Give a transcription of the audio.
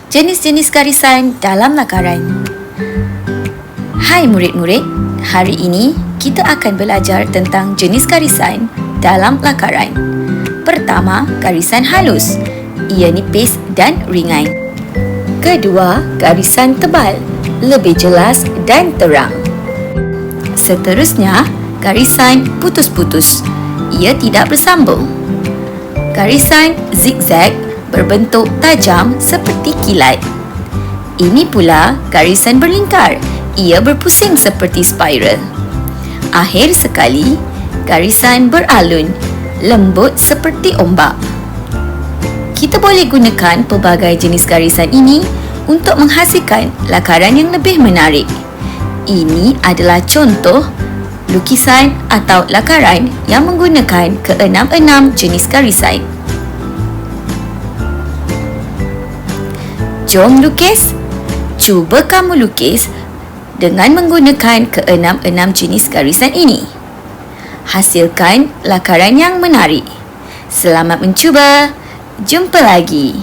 Jenis-jenis garisan dalam lakaran. Hai murid-murid, hari ini kita akan belajar tentang jenis garisan dalam lakaran. Pertama, garisan halus. Ia nipis dan ringan. Kedua, garisan tebal, lebih jelas dan terang. Seterusnya, garisan putus-putus. Ia tidak bersambung. Garisan zigzag berbentuk tajam seperti kilat. Ini pula garisan berlingkar. Ia berpusing seperti spiral. Akhir sekali, garisan beralun, lembut seperti ombak. Kita boleh gunakan pelbagai jenis garisan ini untuk menghasilkan lakaran yang lebih menarik. Ini adalah contoh lukisan atau lakaran yang menggunakan ke-6 jenis garisan. Jom lukis. Cuba kamu lukis dengan menggunakan ke-6 jenis garisan ini. Hasilkan lakaran yang menarik. Selamat mencuba. Jumpa lagi.